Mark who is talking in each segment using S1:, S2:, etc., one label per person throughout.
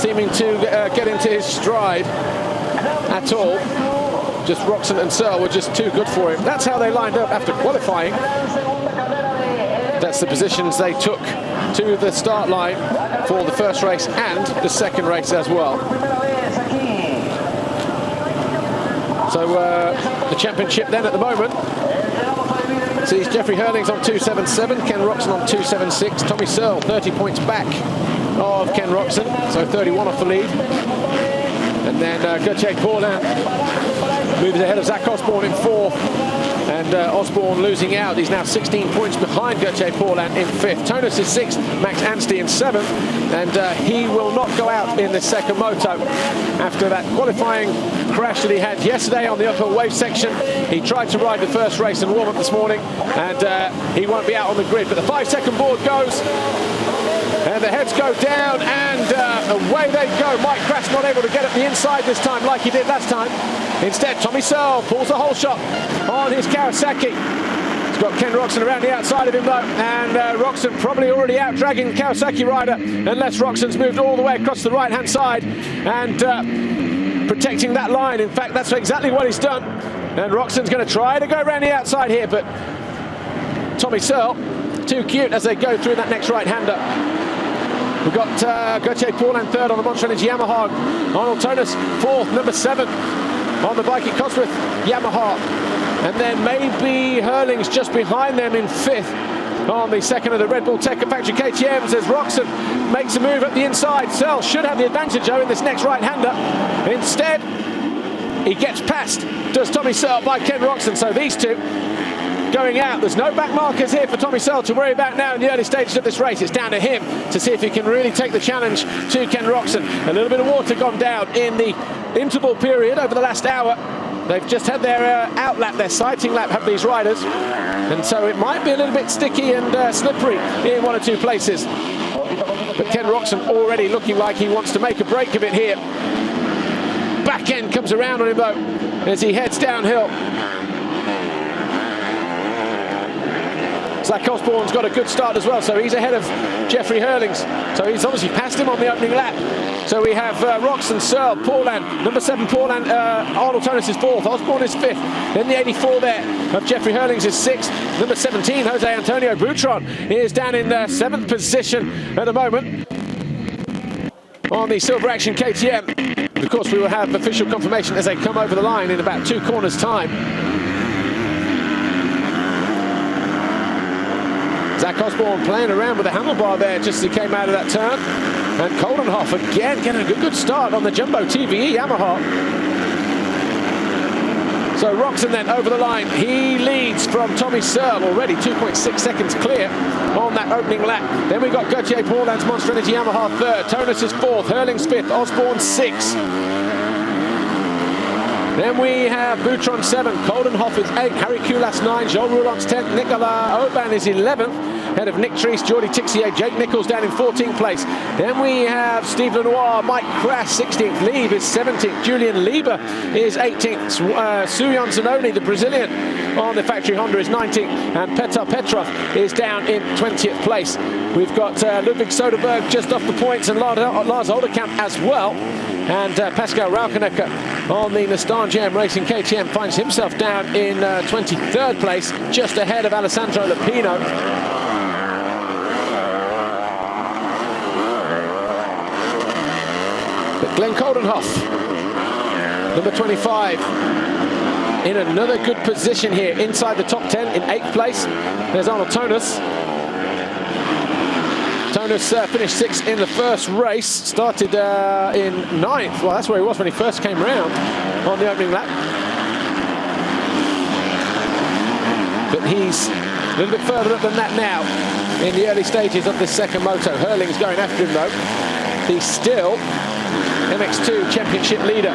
S1: seeming to get into his stride at all. Just Roczen and Searle were just too good for him. That's how they lined up after qualifying. That's the positions they took to the start line for the first race and the second race as well. So the championship then at the moment sees Jeffrey Herlings on 277, Ken Roczen on 276, Tommy Searle 30 points back of Ken Roczen, so 31 off the lead. And then Paulin moves ahead of Zach Osborne in fourth, and Osborne losing out. He's now 16 points behind Paulin in fifth. Tonus is sixth, Max Anstey in seventh, and he will not go out in the second moto after that qualifying crash that he had yesterday on the upper wave section. He tried to ride the first race and warm up this morning, and he won't be out on the grid. But the 5-second board goes, and the heads go down, and away they go. Mike Crass not able to get at the inside this time like he did last time. Instead, Tommy Searle pulls the whole shot on his Kawasaki. He's got Ken Roczen around the outside of him though, and Roczen probably already out dragging the Kawasaki rider, unless Roczen's moved all the way across the right-hand side and protecting that line. In fact, that's exactly what he's done. And Roczen's going to try to go around the outside here, but Tommy Searle, too cute as they go through that next right-hander. We've got Paulin third on the Monster Energy Yamaha. Arnold Tonus fourth, number 7 on the Bike at Cosworth Yamaha. And then maybe Herlings just behind them in fifth on the second of the Red Bull Tech Factory KTMs as Roczen makes a move up the inside. Searle should have the advantage though in this next right-hander. Instead, he gets past, does Tommy Searle by Ken Roczen. So these two going out. There's no back markers here for Tommy Searle to worry about now in the early stages of this race. It's down to him to see if he can really take the challenge to Ken Roczen. A little bit of water gone down in the interval period over the last hour. They've just had their out lap, their sighting lap, have these riders. And so it might be a little bit sticky and slippery in one or two places. But Ken Roczen already looking like he wants to make a break of it here. Back end comes around on him though as he heads downhill. Zach Osborne's got a good start as well, so he's ahead of Jeffrey Herlings. So he's obviously passed him on the opening lap. So we have Roczen, Searle, Paulin, number 7 Paulin, Arnold Tonus is 4th, Osborne is 5th. Then the 84 there of Jeffrey Herlings is 6th. Number 17, Jose Antonio Boutron, is down in 7th position at the moment on the Silver Action KTM. Of course, we will have official confirmation as they come over the line in about 2 corners' time. Zach Osborne playing around with the handlebar there just as he came out of that turn. And Coldenhoff again getting a good start on the Jumbo TVE Yamaha. So Roczen then over the line. He leads from Tommy Searle, already 2.6 seconds clear on that opening lap. Then we've got Paulin's Monster Energy Yamaha 3rd. Tonus is 4th, Herlings 5th, Osborne 6th. Then we have Boutron 7, Coldenhoff is 8, Harry Kulas 9, Joel Roulant's 10th, Nicolas Aubin is 11th, ahead of Nick Treese, Jordi Tixier, Jake Nichols down in 14th place. Then we have Steve Lenoir, Mike Crass 16th, Lieb is 17th, Julian Lieber is 18th, Suyon Zanoni, the Brazilian, on the factory Honda is 19th, and Petar Petrov is down in 20th place. We've got Ludwig Soderberg just off the points and Lars Olderkamp as well. And Pascal Raukenecker on the Nistan GM Racing KTM finds himself down in 23rd place, just ahead of Alessandro Lupino. But Glenn Coldenhoff, number 25, in another good position here, inside the top 10 in 8th place. There's Arnold Tonus. Tonus finished 6th in the first race, started in 9th. Well, that's where he was when he first came round on the opening lap. But he's a little bit further up than that now in the early stages of this second moto. Herlings going after him though. He's still MX2 championship leader.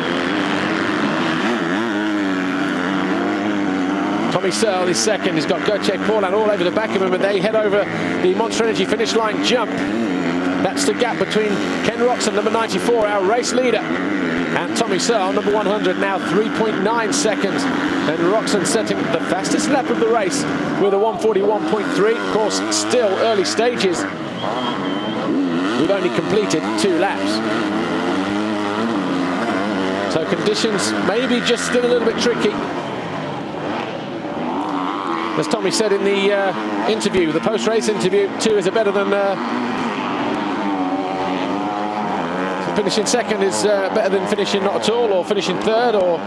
S1: Tommy Searle is 2nd. He's got Paulin all over the back of him, and they head over the Monster Energy finish line jump. That's the gap between Ken Roczen, number 94, our race leader, and Tommy Searle, number 100, now 3.9 seconds. And Roczen setting the fastest lap of the race with a 1:41.3. Of course, still early stages. We've only completed 2 laps. So conditions maybe just still a little bit tricky. As Tommy said in the interview, the post-race interview, 2 is better than... finishing second is better than finishing not at all, or finishing third, or...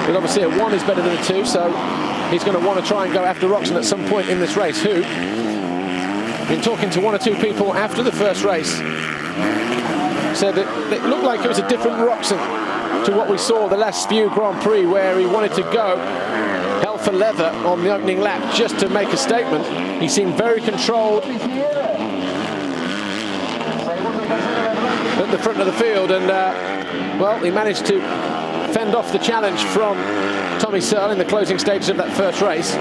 S1: But obviously a 1 is better than a 2, so he's going to want to try and go after Roczen at some point in this race, who, in talking to 1 or 2 people after the first race, said that it looked like it was a different Roczen to what we saw the last few Grand Prix, where he wanted to go hell for leather on the opening lap just to make a statement. He seemed very controlled at the front of the field, and well, he managed to fend off the challenge from Tommy Searle in the closing stages of that first race.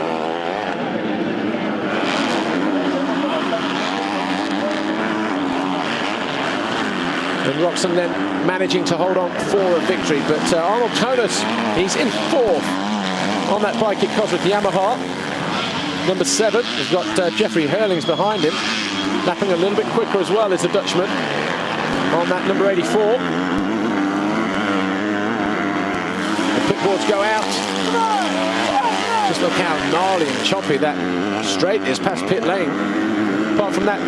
S1: And Roczen then managing to hold on for a victory, but Arnold Tonus, he's in 4th on that bike at Cosworth Yamaha. Number 7, we've got Jeffrey Herlings behind him, lapping a little bit quicker as well as the Dutchman on that number 84. The pit boards go out. Just look how gnarly and choppy that straight is past pit lane. Apart from that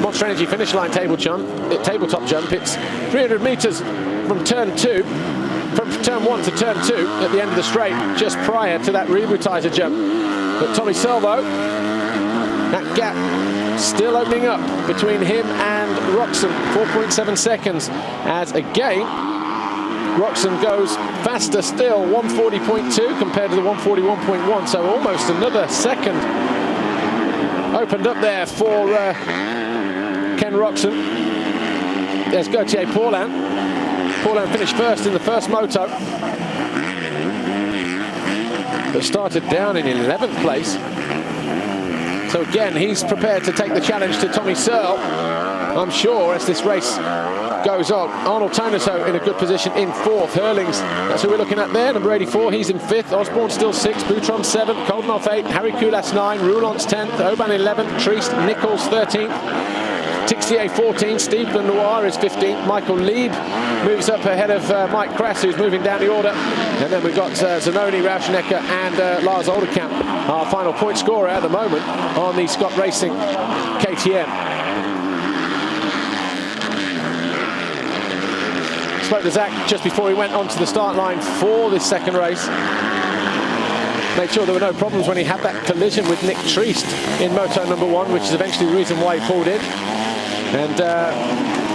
S1: Monster Energy finish line tabletop jump, it's 300 meters from turn 2, from turn 1 to turn 2 at the end of the straight, just prior to that rebutizer jump. But Tommy Searle, though, that gap still opening up between him and Roczen, 4.7 seconds, as again Roczen goes faster still, 140.2 compared to the 141.1, so almost another second opened up there for Ken Roczen. There's Gauthier Paulin. Paulin finished first in the first moto, but started down in 11th place. So again, he's prepared to take the challenge to Tommy Searle, I'm sure, as this race goes on. Arnold Tonus in a good position in 4th. Herlings, that's who we're looking at there, number 84, he's in 5th. Osborne still 6th, Boutron 7th, Koldenhoff 8th, Harry Koulas 9, Roulant's 10th, Oban 11th, Triest Nichols 13th. Tixier 14th, Steve Benoit is 15th, Michael Lieb moves up ahead of Mike Krass, who's moving down the order, and then we've got Zanoni, Rauschnecker and Lars Olderkamp, our final point scorer at the moment on the Scott Racing KTM. Spoke to Zach just before he went onto the start line for this second race. Made sure there were no problems when he had that collision with Nick Triest in moto number 1, which is eventually the reason why he pulled in. And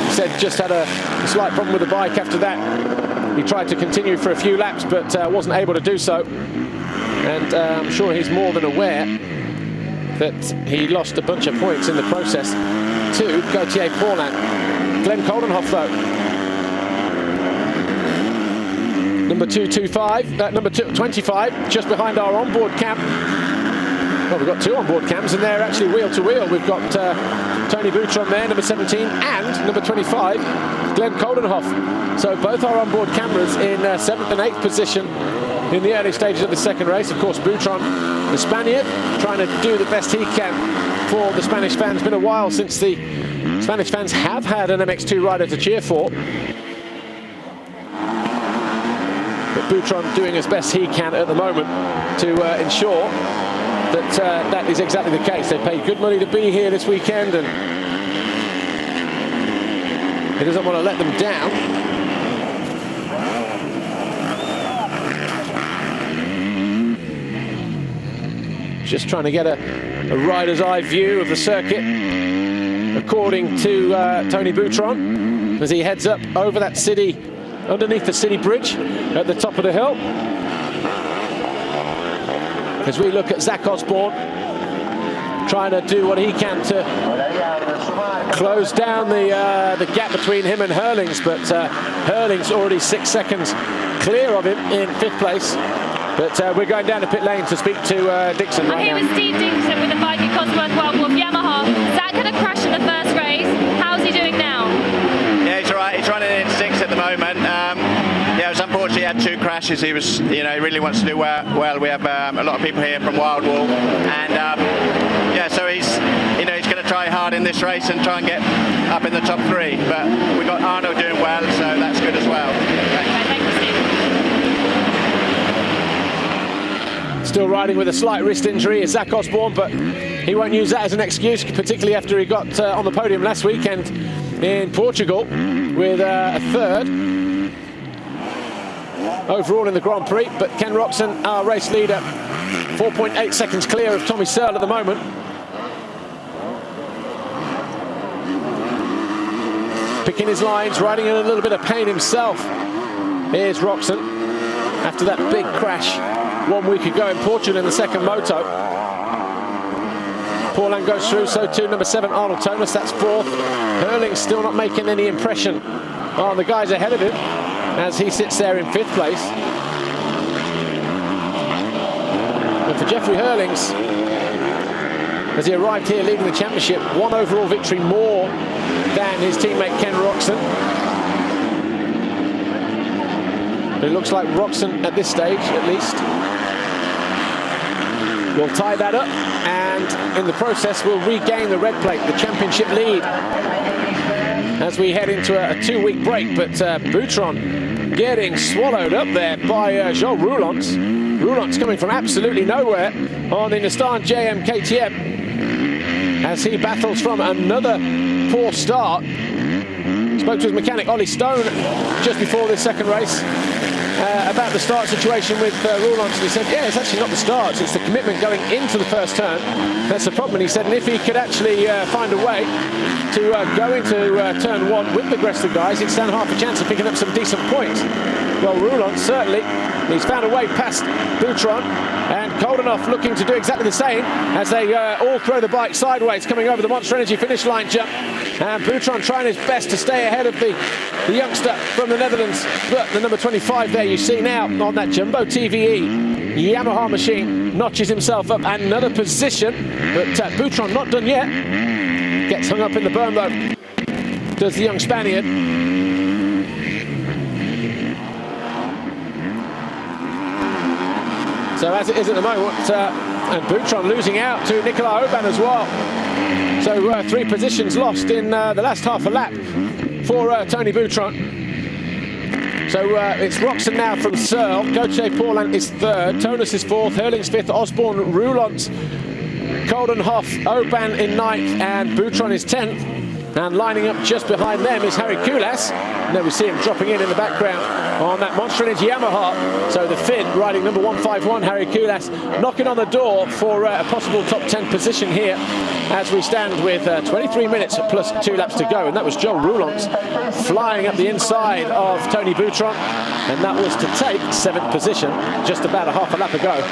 S1: he said just had a slight problem with the bike after that. He tried to continue for a few laps, but wasn't able to do so. And I'm sure he's more than aware that he lost a bunch of points in the process to Gauthier Paulin. Glenn Koldenhoff, though, number 225, number 25, just behind our onboard cam. Well, we've got 2 onboard cams, and they're actually wheel to wheel. We've got Tony Boutron there, number 17, and number 25, Glenn Koldenhoff. So both our onboard cameras in 7th and 8th position in the early stages of the second race. Of course, Boutron, the Spaniard, trying to do the best he can for the Spanish fans. It's been a while since the Spanish fans have had an MX2 rider to cheer for. But Boutron doing as best he can at the moment to ensure that that is exactly the case. They paid good money to be here this weekend, and he doesn't want to let them down. Just trying to get a rider's eye view of the circuit, according to Tony Boutron, as he heads up over that city, underneath the city bridge at the top of the hill. As we look at Zach Osborne trying to do what he can to close down the gap between him and Herlings, but Herlings already 6 seconds clear of him in 5th place. But we're going down to pit lane to speak to Dixon right now.
S2: I'm here with Steve Dixon with the bike at Cosworth World Yamaha. Zach had a crash in the first race. How's he doing now?
S3: Yeah, he's all right. He's running in 6th at the moment. Yeah, it was unfortunate he had 2 crashes. He was, he really wants to do well. We have a lot of people here from Wildwall, and Yeah, so he's going to try hard in this race and try and get up in the top 3. But we've got Arno doing well, so that's good as well.
S2: Thank you, Steve.
S1: Still riding with a slight wrist injury is Zach Osborne, but he won't use that as an excuse, particularly after he got on the podium last weekend in Portugal with a 3rd overall in the Grand Prix. But Ken Roczen, our race leader, 4.8 seconds clear of Tommy Searle at the moment. Picking his lines, riding in a little bit of pain himself. Here's Roczen after that big crash 1 week ago in Portugal in the second moto. Paulin goes through, so too number 7 Arnold Thomas, that's 4th. Herlings still not making any impression on the guys ahead of him as he sits there in 5th place. But for Jeffrey Herlings, as he arrived here leading the championship, 1 overall victory more than his teammate Ken Roczen. But it looks like Roczen at this stage, at least, will tie that up, and in the process will regain the red plate, the championship lead, as we head into a 2-week break. But Boutron getting swallowed up there by Jean Roulants. Roulants coming from absolutely nowhere on the Nissan JM KTM as he battles from another poor start. Spoke to his mechanic Ollie Stone just before this second race about the start situation with Roulants, and he said, yeah, it's actually not the starts, it's the commitment going into the first turn that's the problem. And he said, and if he could actually find a way to go into turn 1 with the rest of the guys, he'd stand half a chance of picking up some decent points. Well, Roulants certainly, he's found a way past Boutron, and Koldenhoff looking to do exactly the same as they all throw the bike sideways, coming over the Monster Energy finish line jump. And Boutron trying his best to stay ahead of the youngster from the Netherlands. But the number 25 there you see now on that Jumbo TVE Yamaha machine notches himself up another position. But Boutron not done yet. Gets hung up in the berm though, does the young Spaniard. So as it is at the moment, and Boutron losing out to Nicolas Aubin as well. So 3 positions lost in the last half a lap for Tony Boutron. So it's Roczen now from Searle. Gauthier Paulin is 3rd, Tonus is 4th, Herlings 5th, Osborne, Roulants, Koldenhoff, Aubin in 9th, and Boutron is 10th. And lining up just behind them is Harry Koulas. And then we see him dropping in the background on that Monster Energy Yamaha. So the Finn riding number 151, Harry Koulas, knocking on the door for a possible top 10 position here as we stand with 23 minutes plus 2 laps to go. And that was Joe Roulants flying up the inside of Tony Boutron. And that was to take 7th position just about a half a lap ago.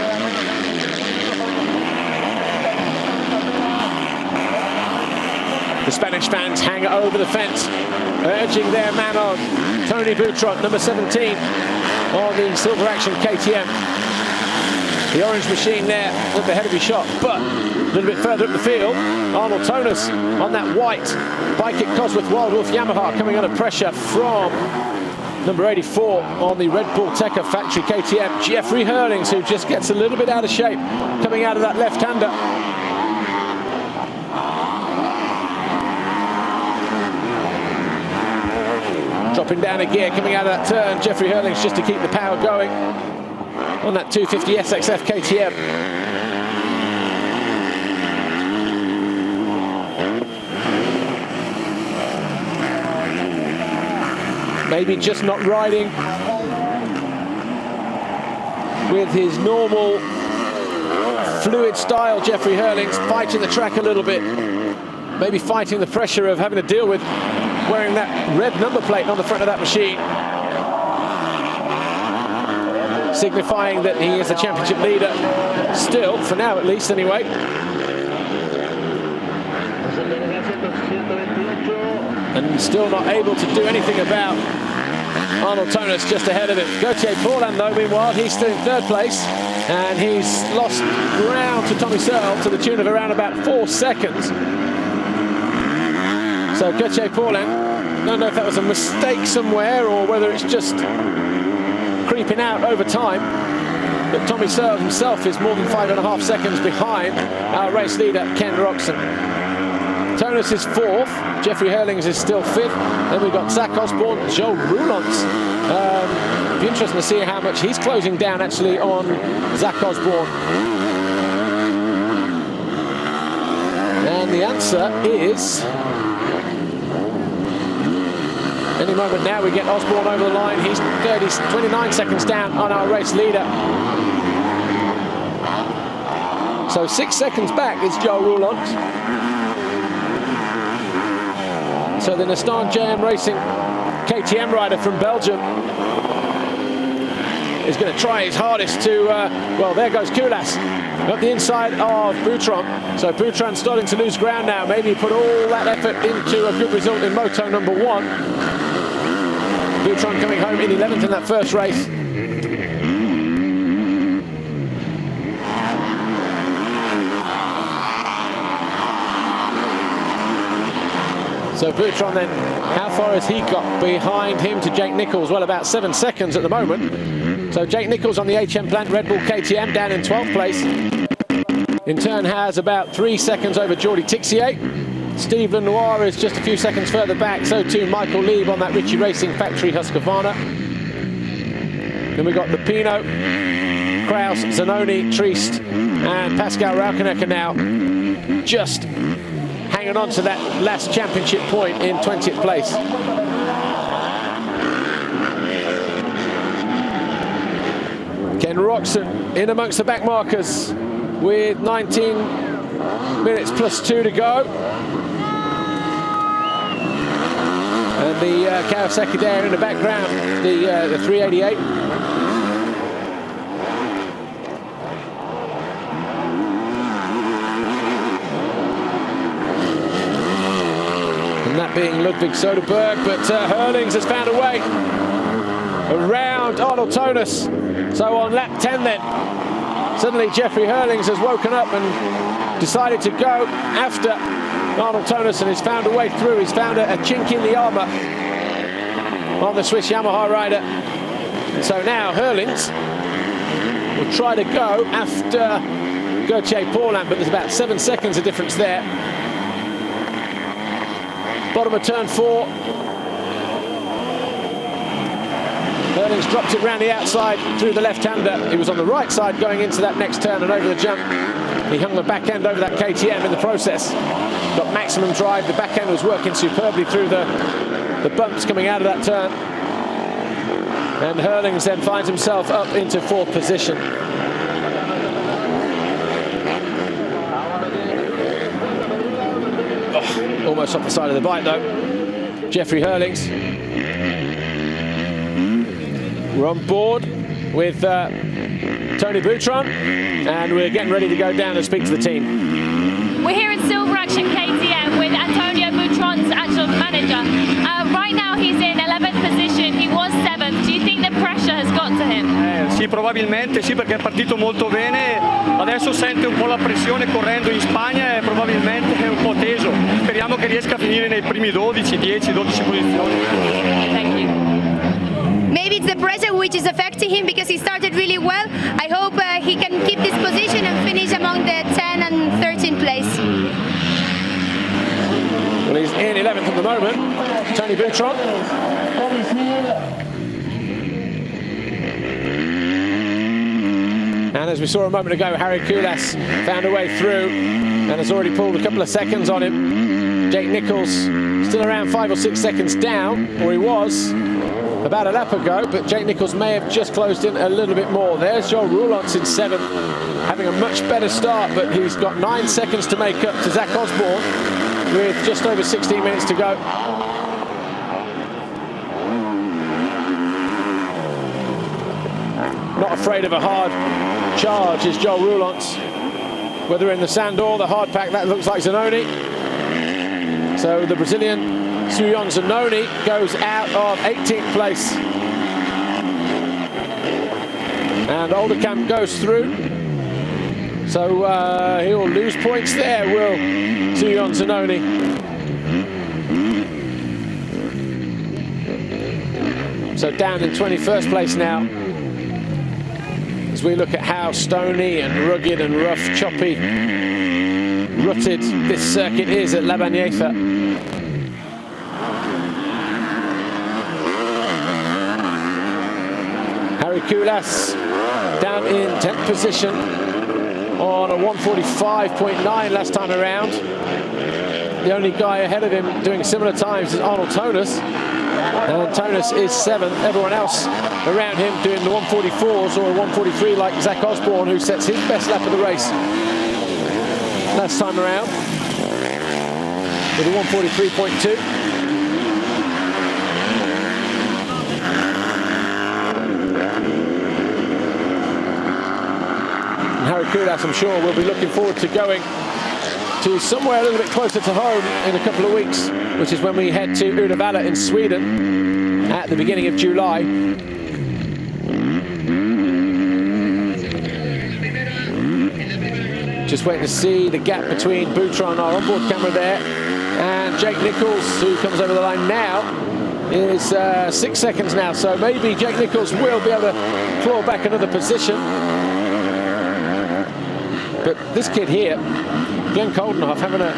S1: The Spanish fans hang over the fence, urging their man on. Tony Boutron, number 17, on the Silver Action KTM. The orange machine there at the head of his shot, but a little bit further up the field, Arnold Tonus on that white Bike at Cosworth Wild Wolf Yamaha, coming under pressure from number 84 on the Red Bull Tekka factory KTM. Jeffrey Herlings, who just gets a little bit out of shape, coming out of that left-hander. Dropping down a gear, coming out of that turn. Jeffrey Herlings just to keep the power going on that 250 SXF KTM. Maybe just not riding with his normal fluid style, Jeffrey Herlings, fighting the track a little bit. Maybe fighting the pressure of having to deal with wearing that red number plate on the front of that machine, signifying that he is the championship leader still, for now at least anyway. And still not able to do anything about Arnold Tonus just ahead of him. Gauthier Paulin though, meanwhile, he's still in 3rd place, and he's lost ground to Tommy Searle to the tune of around about 4 seconds. So Gauthier Paulin, I don't know if that was a mistake somewhere or whether it's just creeping out over time. but Tommy Searle himself is more than 5.5 seconds behind our race leader, Ken Roczen. Tonus is 4th, Jeffrey Herlings is still 5th, then we've got Zach Osborne, Joe Roulants. It'll be interesting to see how much he's closing down actually on Zach Osborne. And the answer is... any moment now we get Osborne over the line. He's 29 seconds down on our race leader. So 6 seconds back is Joe Roulant. So the Nissan JM Racing KTM rider from Belgium is going to try his hardest to, well, there goes Koulas up the inside of Boutron. So Boutron's starting to lose ground now. Maybe put all that effort into a good result in Moto number 1. Boutron coming home in 11th in that first race. So Boutron then, how far has he got behind him to Jake Nichols? Well, about 7 seconds at the moment. So Jake Nichols on the HM Plant Red Bull KTM down in 12th place. In turn has about 3 seconds over Jordi Tixier. Steve Lenoir is just a few seconds further back, so too Michael Lieb on that Ritchie Racing Factory Husqvarna. Then we've got Lupino, Kraus, Zanoni, Triest, and Pascal Raukenecker now just hanging on to that last championship point in 20th place. Ken Roczen in amongst the back markers with 19 minutes plus 2 to go. And the Kawasaki there in the background, the 388. And that being Ludwig Soderberg, but Herlings has found a way around Arnold Tonus. So on lap 10 then, suddenly Jeffrey Herlings has woken up and decided to go after Arnold Tonus and has found a way through. He's found a chink in the armour on the Swiss Yamaha rider. So now Herlings will try to go after Gauthier Paulin, but there's about 7 seconds of difference there. Bottom of turn 4. Herlings dropped it round the outside through the left-hander. He was on the right side going into that next turn and over the jump. He hung the back end over that KTM in the process. Got maximum drive. The back end was working superbly through the bumps coming out of that turn. And Herlings then finds himself up into 4th position. Oh, almost off the side of the bike though. Jeffrey Herlings. We're on board with Tony Boutron, and we're getting ready to go down and speak to the team.
S2: We're here in Silver Action KTM with Antonio Boutron's actual manager. Right now he's in 11th position, he was 7th. Do you think the pressure has got to him?
S4: Sì, probabilmente sì, perché è partito molto bene. Adesso sente un po' la pressione correndo in Spagna e probabilmente è un po' teso. Speriamo che riesca a finire nei primi 12, 10, 12 posizioni.
S2: Thank you.
S5: Maybe it's the pressure which is affecting him because he started really well. I hope he can keep this position and finish among the 10 and 13th place.
S1: Well, he's in 11th at the moment, Tony Boutron. And as we saw a moment ago, Harry Koulas found a way through and has already pulled a couple of seconds on him. Jake Nichols still around 5 or 6 seconds down, or he was about a lap ago, but Jake Nichols may have just closed in a little bit more. There's Joe Roulants in 7th, having a much better start, but he's got 9 seconds to make up to Zach Osborne with just over 16 minutes to go. Not afraid of a hard charge is Joe Roulants, whether in the sand or the hard pack. That looks like Zanoni. So the Brazilian Suyon Zanoni goes out of 18th place. And Olderkamp goes through. So he'll lose points there, will Suyon Zanoni. So down in 21st place now. as we look at how stony and rugged and rough, choppy, rutted this circuit is at La Bañeza. Harry Koulas down in 10th position on a 1:45.9 last time around. The only guy ahead of him doing similar times is Arnold Tonis. And Tonis is 7th. Everyone else around him doing the 1:44s or a 1:43 like Zach Osborne, who sets his best lap of the race last time around with a 1:43.2. And Harry Koulas, I'm sure, will be looking forward to going to somewhere a little bit closer to home in a couple of weeks, which is when we head to Uddevalla in Sweden at the beginning of July. Just waiting to see the gap between Boutron, our onboard camera there, and Jake Nichols, who comes over the line now, is 6 seconds now. So maybe Jake Nichols will be able to claw back another position. But this kid here, Glenn Coldenhoff, having a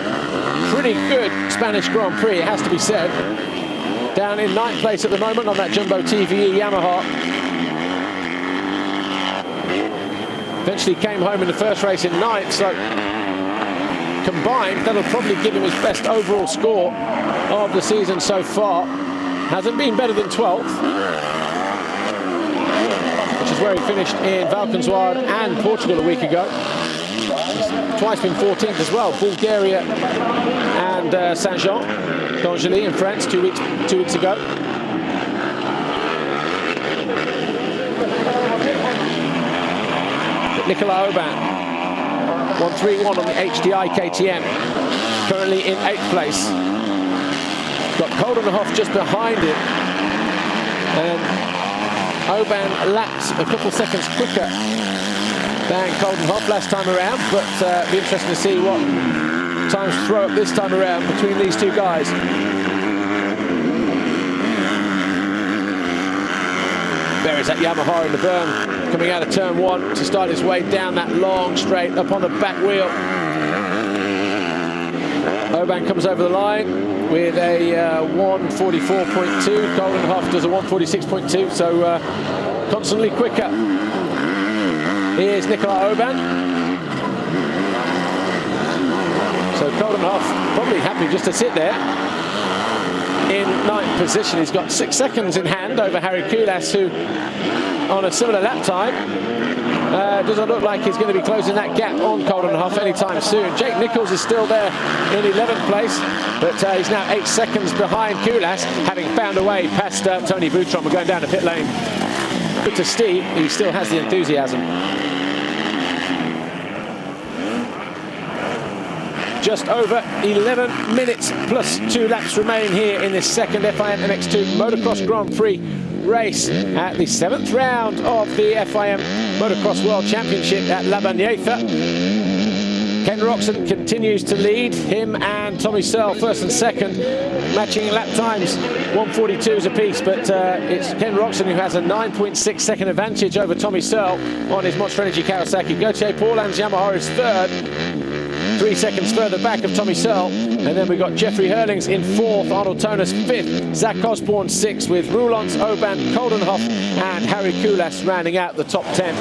S1: pretty good Spanish Grand Prix, it has to be said. Down in 9th place at the moment on that Jumbo TVE Yamaha. Eventually came home in the first race in 9th, so combined, that'll probably give him his best overall score of the season so far. Hasn't been better than 12th, which is where he finished in Valkenswaard and Portugal a week ago. Twice been 14th as well, Bulgaria and Saint-Jean d'Angely in France 2 weeks ago. But Nicolas Aubin, 131 on the HDI KTM, currently in 8th place. Got Coldenhoff just behind him, and Aubin lapped a couple seconds quicker than Coldenhoff last time around, but be interesting to see what times throw up this time around between these two guys. There is that Yamaha in the berm, coming out of turn 1 to start his way down that long straight up on the back wheel. Aubin comes over the line with a 1:44.2. Coldenhoff does a 1:46.2, so constantly quicker. Here's Nicolas Aubin. So Coldenhoff probably happy just to sit there in 9th position. He's got 6 seconds in hand over Harry Koulas, who on a similar lap time doesn't look like he's going to be closing that gap on Coldenhoff anytime soon. Jake Nichols is still there in 11th place, but he's now 8 seconds behind Koulas, having found a way past Tony Boutron. We're going down the pit lane. Good to Steve, who still has the enthusiasm. Just over 11 minutes plus 2 laps remain here in this second FIM MX2 Motocross Grand Prix race at the 7th round of the FIM Motocross World Championship at La Bañeza. Ken Roczen continues to lead, him and Tommy Searle first and second, matching lap times 1:42s apiece, but it's Ken Roczen who has a 9.6 second advantage over Tommy Searle on his Monster Energy Kawasaki. Gauthier Paulin's Yamaha is third, 3 seconds further back of Tommy Searle, and then we've got Jeffrey Herlings in 4th, Arnold Tonis 5th, Zach Osborne 6th, with Roulants, Aubin, Coldenhoff and Harry Koulas rounding out the top 10.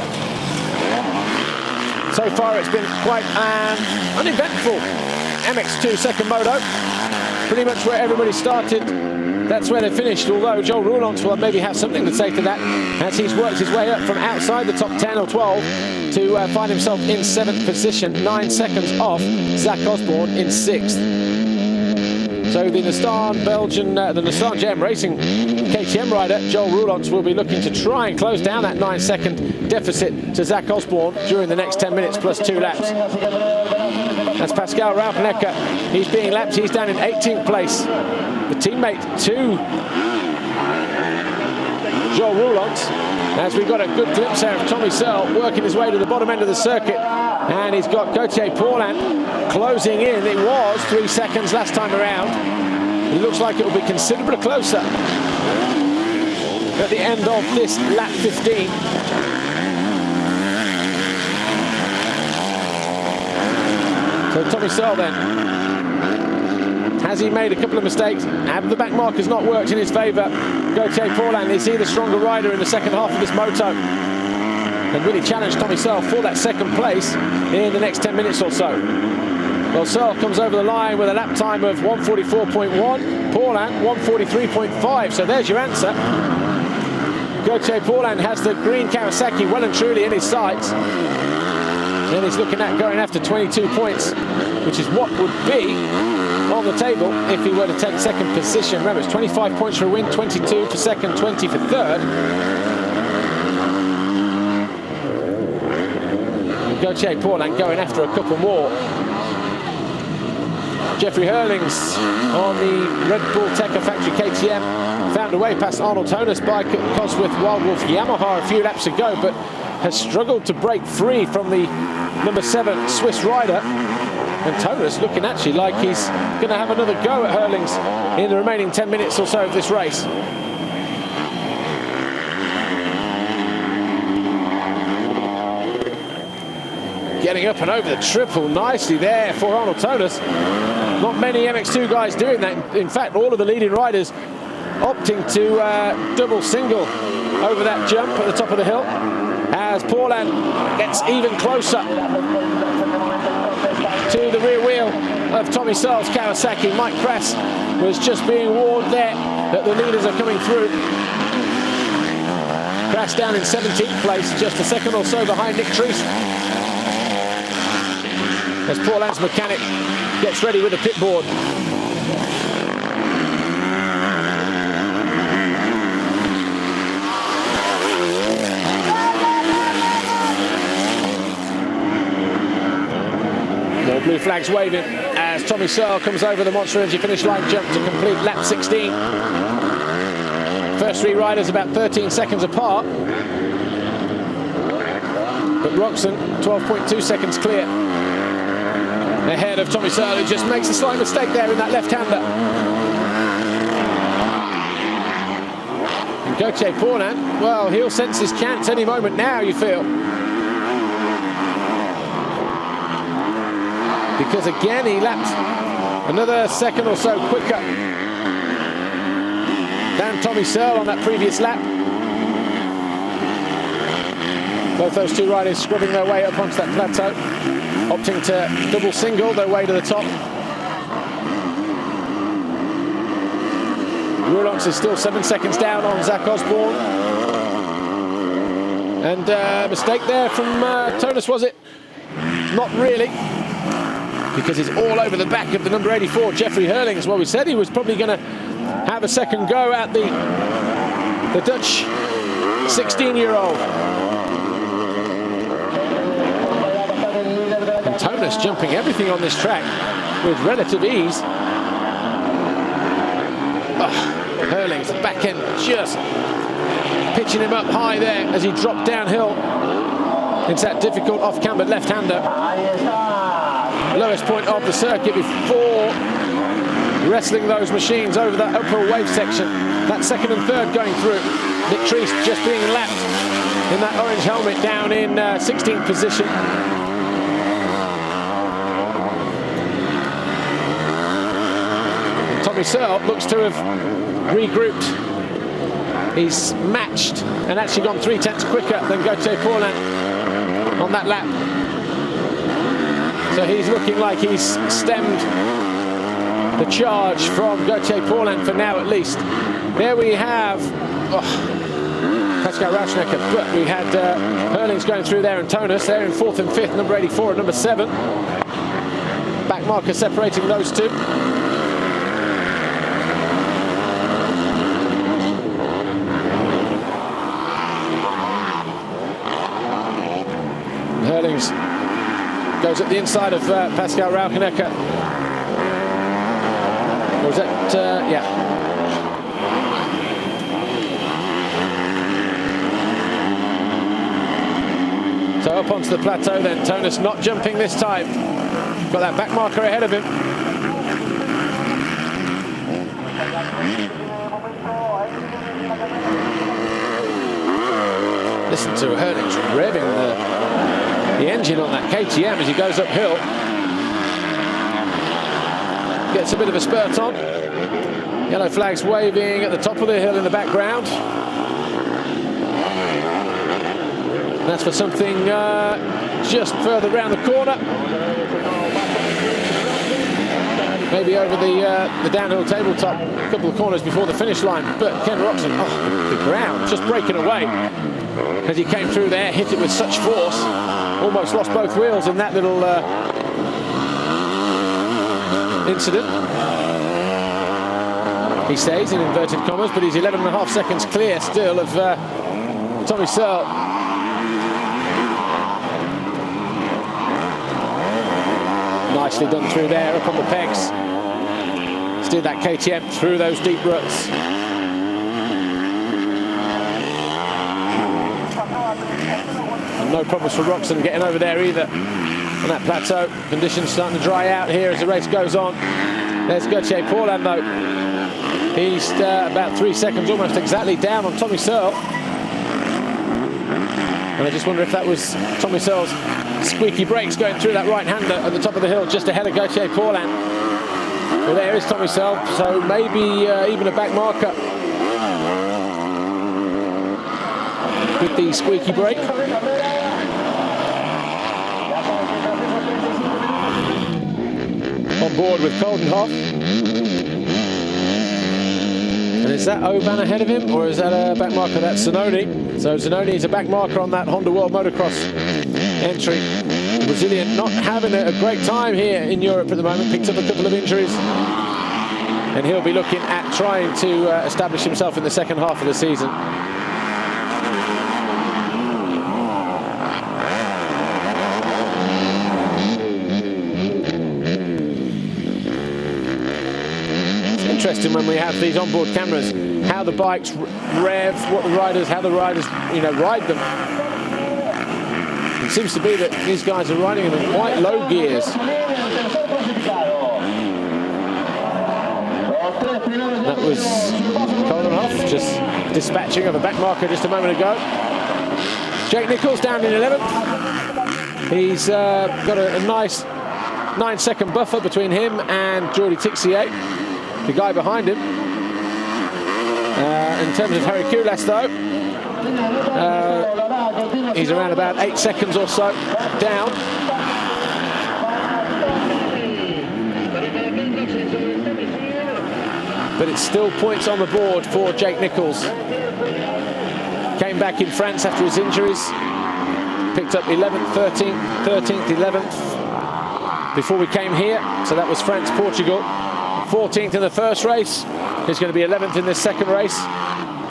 S1: So far it's been quite an uneventful MX2 second moto. Pretty much where everybody started, that's where they finished, although Joel Roulants will maybe have something to say to that as he's worked his way up from outside the top 10 or 12 to find himself in 7th position, 9 seconds off Zach Osborne in 6th. So the Nissan GM Racing KTM rider, Joel Roulants, will be looking to try and close down that 9-second deficit to Zach Osborne during the next 10 minutes plus 2 laps. That's Pascal Rauchnecker. He's being lapped. He's down in 18th place. The teammate to Joel Roulants, as we've got a good glimpse there of Tommy Searle working his way to the bottom end of the circuit, and he's got Gauthier Paulin closing in. It was 3 seconds last time around. It looks like it will be considerably closer at the end of this lap 15. So Tommy Searle then. Has he made a couple of mistakes? Have the back markers not worked in his favour? Gauthier Paulin, is he the stronger rider in the second half of this moto? And really challenge Tommy Searle for that second place in the next 10 minutes or so. Well, Searle comes over the line with a lap time of 1:44.1. Paulin, 1:43.5. So there's your answer. Gauthier Paulin has the green Kawasaki well and truly in his sights. Then he's looking at going after 22 points, which is what would be on the table if he were to take second position. Remember, it's 25 points for a win, 22 for second, 20 for third. And Gauthier Paulin going after a couple more. Jeffrey Herlings on the Red Bull Tekka Factory KTM found a way past Arnold Toner's bike at Cosworth Wildwolf Yamaha a few laps ago, but has struggled to break free from the number 7 Swiss rider. And Toner's looking actually like he's going to have another go at Herlings in the remaining 10 minutes or so of this race. Getting up and over the triple nicely there for Arnold Toner's. Not many MX2 guys doing that. In fact, all of the leading riders opting to double single over that jump at the top of the hill, as Paulin gets even closer to the rear wheel of Tommy Searle's Kawasaki. Mike Press was just being warned there that the leaders are coming through. Press down in 17th place, just a second or so behind Nick Treese, as Paulin's mechanic gets ready with the pit board. More blue flags waving as Tommy Searle comes over the Monster Energy finish line jump to complete lap 16. First three riders about 13 seconds apart, but Roczen 12.2 seconds clear ahead of Tommy Searle, who just makes a slight mistake there in that left-hander. And Gauthier Paulin, well, he'll sense his chance any moment now, you feel. Because again, he lapped another second or so quicker than Tommy Searle on that previous lap. Both those two riders scrubbing their way up onto that plateau, opting to double single their way to the top. Roulance is still 7 seconds down on Zach Osborne. And mistake there from Tonis, was it? Not really, because he's all over the back of the number 84, Jeffrey Herlings. Well, we said he was probably going to have a second go at the Dutch 16-year-old. And Tonis jumping everything on this track with relative ease. Herlings, the back end, just pitching him up high there as he dropped downhill into that difficult off-cambered left-hander. Lowest point of the circuit before wrestling those machines over that upper wave section. That second and third going through. Nick Treese just being lapped in that orange helmet down in 16th position. Tommy Searle looks to have regrouped. He's matched and actually gone 3/10 quicker than Gauthier Paulin on that lap. So he's looking like he's stemmed the charge from Gauthier Paulin for now at least. There we have Pascal Rauschnecker, but we had Herlings going through there and Tonis. They're in 4th and 5th, number 84 and number 7. Back marker separating those two. Herlings goes at the inside of Pascal Rauschnecker. Or is that, yeah. So up onto the plateau then, Tonis not jumping this time. Got that back marker ahead of him. Listen to Herlings revving the engine on that KTM as he goes uphill. gets a bit of a spurt on. Yellow flags waving at the top of the hill in the background. That's for something just further round the corner. Maybe over the downhill tabletop, a couple of corners before the finish line. But Ken Roczen, the ground just breaking away as he came through there, hit it with such force, almost lost both wheels in that little incident. He stays in inverted commas, but he's 11.5 seconds clear still of Tommy Searle. Nicely done through there, up on the pegs. Steered that KTM through those deep ruts. And no problems for Roczen getting over there either. On that plateau, conditions starting to dry out here as the race goes on. There's Paulin though. He's about 3 seconds, almost exactly down on Tommy Searle. And I just wonder if that was Tommy Searle's squeaky brakes going through that right-hander at the top of the hill, just ahead of Paulin. Well, there is Tommy Searle, so maybe even a back marker with the squeaky brake. On board with Coldenhoff. And is that Oban ahead of him, or is that a back marker? That's Zanoni. So Zanoni is a back marker on that Honda World Motocross entry. The Brazilian not having a great time here in Europe at the moment, picked up a couple of injuries. And he'll be looking at trying to establish himself in the second half of the season. Interesting when we have these onboard cameras, how the bikes rev, what the riders, how the riders, ride them. It seems to be that these guys are riding them in quite low gears. That was Coldenhoff just dispatching of a back marker just a moment ago. Jake Nichols down in 11th. He's got a nice 9-second buffer between him and Jordi Tixier, the guy behind him. In terms of Harry Kulas though, he's around about 8 seconds or so down. But it's still points on the board for Jake Nichols. Came back in France after his injuries. Picked up 11th, 13th, 11th before we came here. So that was France, Portugal. 14th in the first race. He's going to be 11th in this second race.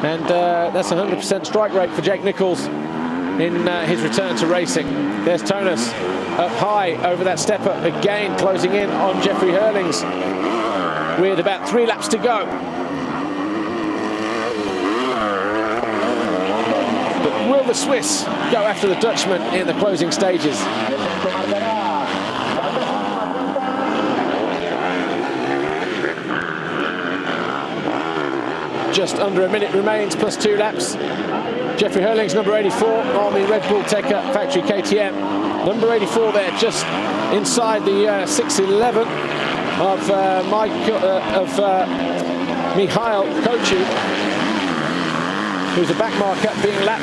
S1: And that's 100% strike rate for Jake Nichols in his return to racing. There's Tonus up high over that step up again, closing in on Jeffrey Herlings with about 3 laps to go. But will the Swiss go after the Dutchman in the closing stages? Just under a minute remains, plus 2 laps. Jeffrey Herlings, number 84 on the Red Bull Teka factory KTM. Number 84 there, just inside the 611 of Mihail Kochu, who's a back marker being lapped.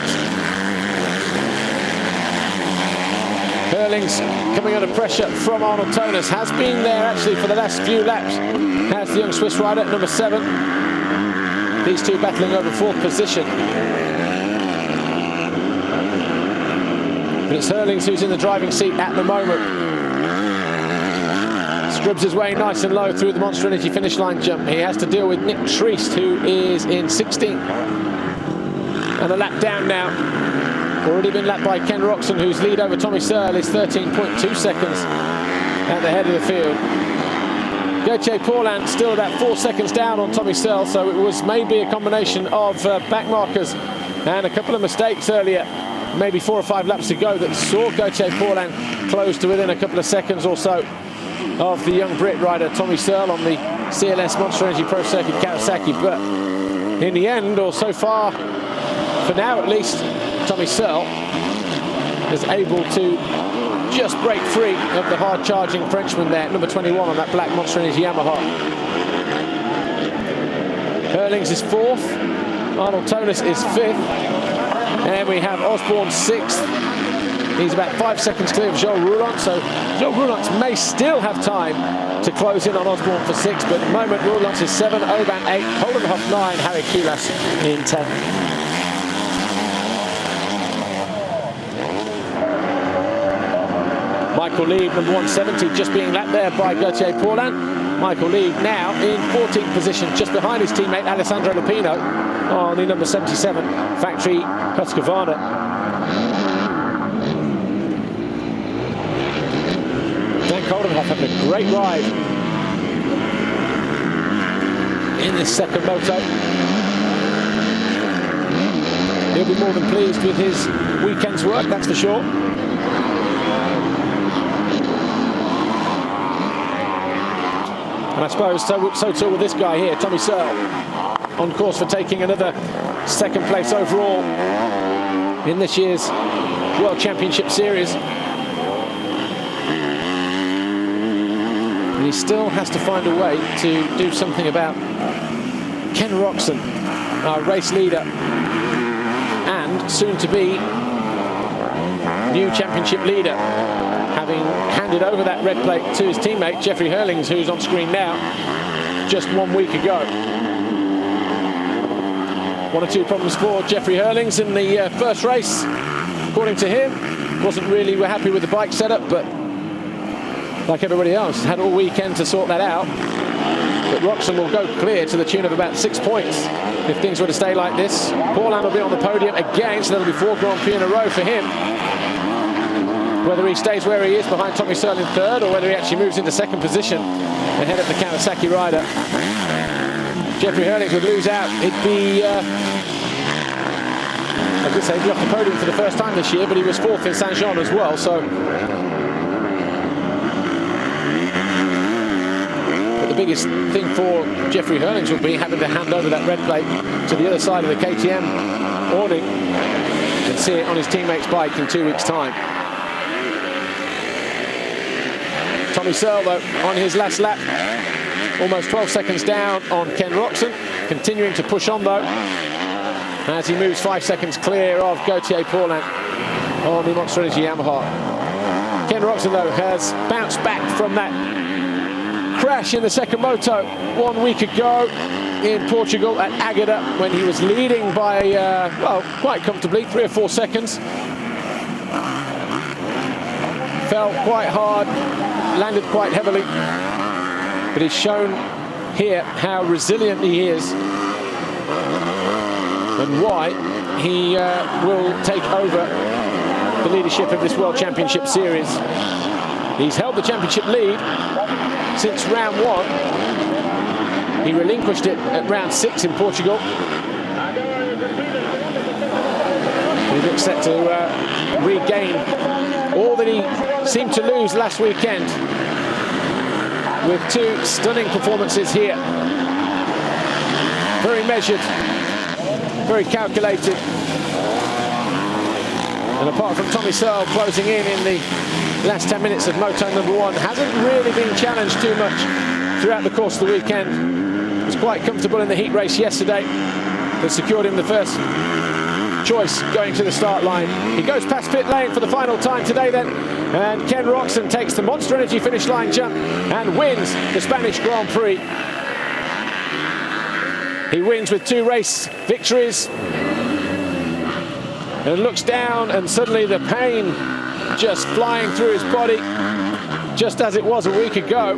S1: Herlings coming under pressure from Arnold Tonus, has been there actually for the last few laps. Has the young Swiss rider, number 7. These two battling over 4th position. But it's Herlings who's in the driving seat at the moment. Scrubs his way nice and low through the Monster Energy finish line jump. He has to deal with Nick Triest, who is in 16th. And a lap down now. Already been lapped by Ken Roczen, whose lead over Tommy Searle is 13.2 seconds at the head of the field. Paulin still about 4 seconds down on Tommy Searle, so it was maybe a combination of back markers and a couple of mistakes earlier, maybe 4 or 5 laps to go, that saw Paulin close to within a couple of seconds or so of the young Brit rider Tommy Searle on the CLS Monster Energy Pro Circuit Kawasaki. But in the end, or so far, for now at least, Tommy Searle is able to just break free of the hard-charging Frenchman there, number 21 on that black Monster Energy Yamaha. Herlings is 4th, Arnold Tonis is 5th, and we have Osborne 6th. He's about 5 seconds clear of Searle Roulant, so Searle Roulant may still have time to close in on Osborne for 6th, but at the moment Roulant is 7, Oban 8, Holdenhoff 9, Harry Kulas in 10th. Michael Lieb, number 170, just being lapped there by Gauthier Paulin. Michael Lieb now in 14th position, just behind his teammate Alessandro Lupino on the number 77 factory Husqvarna. Dan Holdenhoff having a great ride in this second moto. He'll be more than pleased with his weekend's work, that's for sure. And I suppose so too with this guy here, Tommy Searle, on course for taking another second place overall in this year's World Championship Series. And he still has to find a way to do something about Ken Roczen, our race leader, and soon to be new championship leader, having handed over that red plate to his teammate Jeffrey Herlings, who's on screen now, just 1 week ago. 1 or 2 problems for Jeffrey Herlings in the first race, according to him. We're happy with the bike setup, but like everybody else, had all weekend to sort that out. But Roczen will go clear to the tune of about 6 points if things were to stay like this. Paulin will be on the podium again, so that'll be 4 Grand Prix in a row for him. Whether he stays where he is behind Tommy Searle in 3rd, or whether he actually moves into 2nd position ahead of the Kawasaki rider. Jeffrey Herlings would lose out. He'd be, I could say, he'd be off the podium for the first time this year, but he was 4th in Saint-Jean as well, so. But the biggest thing for Jeffrey Herlings would be having to hand over that red plate to the other side of the KTM awning and see it on his teammate's bike in 2 weeks' time. Tommy Searle, though, on his last lap, almost 12 seconds down on Ken Roczen, continuing to push on, though, as he moves 5 seconds clear of Gauthier Paulin on the Monster Energy Yamaha. Ken Roczen, though, has bounced back from that crash in the second moto 1 week ago in Portugal at Agada, when he was leading by, well, quite comfortably, 3 or 4 seconds. Fell quite hard, landed quite heavily, but he's shown here how resilient he is and why he will take over the leadership of this World Championship Series. He's held the championship lead since round 1. He relinquished it at round 6 in Portugal. He looks set to regain all that he seemed to lose last weekend, with 2 stunning performances here. Very measured, very calculated. And apart from Tommy Searle closing in the last 10 minutes of moto number 1, hasn't really been challenged too much throughout the course of the weekend. Was quite comfortable in the heat race yesterday, that secured him the first choice going to the start line. He goes past pit lane for the final time today then, and Ken Roczen takes the Monster Energy finish line jump and wins the Spanish Grand Prix. He wins with 2 race victories and looks down, and suddenly the pain just flying through his body, just as it was a week ago.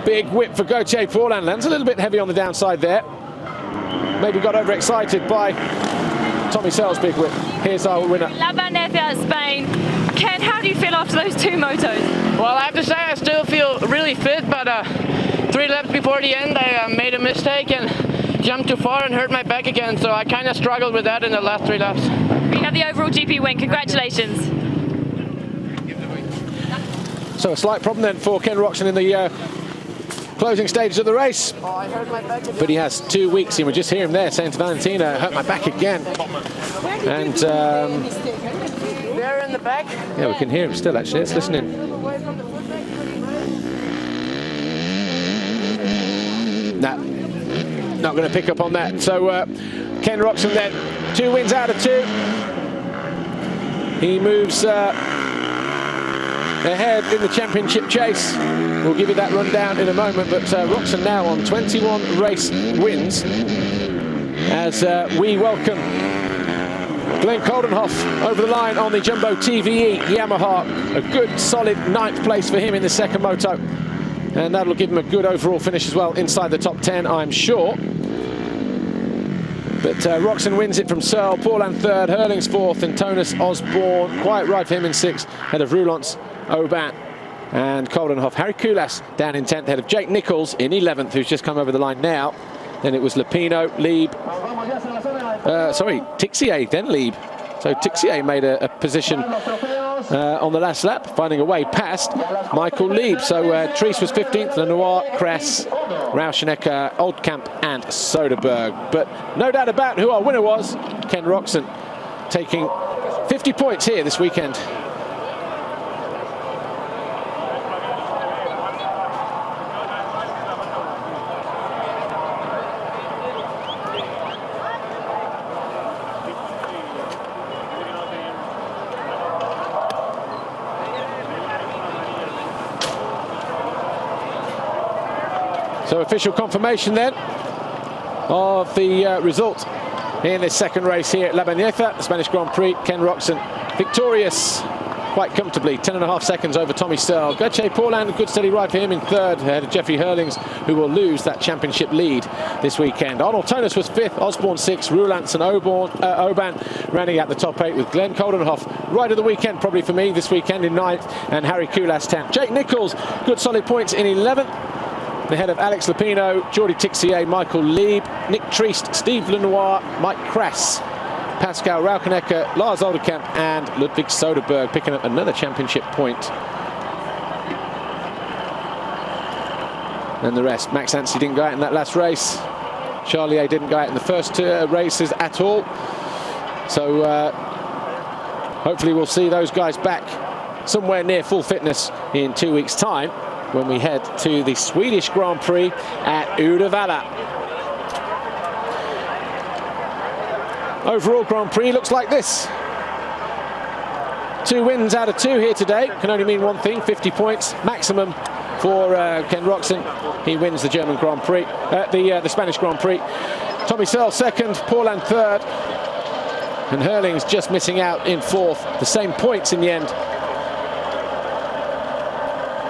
S1: Big whip for Gauthier Paulin, lands a little bit heavy on the downside there. Maybe got overexcited by Tommy Searle's big whip. Here's our winner.
S2: La Baneza, Spain. Ken, how do you feel after those 2 motos?
S6: Well, I have to say I still feel really fit, but 3 laps before the end I made a mistake and jumped too far and hurt my back again, so I kind of struggled with that in the last 3 laps.
S2: We have the overall GP win. Congratulations.
S1: So a slight problem then for Ken Roczen in the closing stages of the race. But he has 2 weeks. You will just hear him there saying to Valentina, hurt my back again. And
S6: There in the back.
S1: yeah, we can hear him still actually. Let's listen in. Nah, not going to pick up on that. So Ken Roczen then, 2 wins out of 2. He moves ahead in the championship chase. We'll give you that rundown in a moment, but Roczen now on 21 race wins as we welcome Glenn Coldenhoff over the line on the Jumbo TVE Yamaha. A good solid 9th place for him in the second moto, and that'll give him a good overall finish as well inside the top 10, I'm sure. But Roczen wins it from Searle, Paulin 3rd, Herlings 4th, and Tonus Osborne quite right for him in 6th, ahead of Roulance, Aubin and Coldenhoff. Harry Kulas down in 10th, ahead of Jake Nichols in 11th, who's just come over the line now. Then it was Lupino, Lieb, Tixier, then Lieb. So Tixier made a position on the last lap, finding a way past Michael Lieb. So Treese was 15th, Lenoir, Kress, Rauschenecker, Oldkamp and Soderberg. But no doubt about who our winner was, Ken Roczen, taking 50 points here this weekend. So official confirmation then of the result in this second race here at La Bañeza, the Spanish Grand Prix. Ken Roczen victorious quite comfortably, 10.5 seconds over Tommy Searle. Gauthier Paulin, a good steady ride for him in 3rd, ahead of Jeffrey Herlings, who will lose that championship lead this weekend. Arnold Tonus was 5th, Osborne 6th, Roulance and Aubin rounding out the top 8, with Glenn Coldenhoff, ride of the weekend probably for me this weekend, in 9th, and Harry Kulas 10th. Jake Nichols, good solid points in 11th. Ahead of Alex Lupino, Jordi Tixier, Michael Lieb, Nick Treest, Steve Lenoir, Mike Kress, Pascal Rauchenecker, Lars Olderkamp and Ludwig Soderberg, picking up another championship point. And the rest, Max Anstey didn't go out in that last race. Charlier didn't go out in the first 2 races at all. So hopefully we'll see those guys back somewhere near full fitness in 2 weeks' time, when we head to the Swedish Grand Prix at Uddevalla. Overall Grand Prix looks like this. 2 wins out of 2 here today. Can only mean one thing, 50 points maximum for Ken Roczen. He wins the German Grand Prix, the Spanish Grand Prix. Tommy Searle 2nd, Paulin 3rd, and Herlings just missing out in 4th. The same points in the end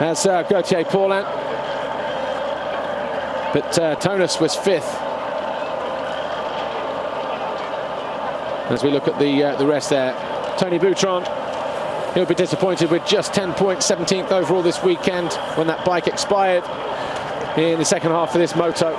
S1: as Gauthier Paulin, but Tonus was 5th. As we look at the rest there, Tony Boutron, he'll be disappointed with just 10 points, 17th overall this weekend when that bike expired in the second half of this moto.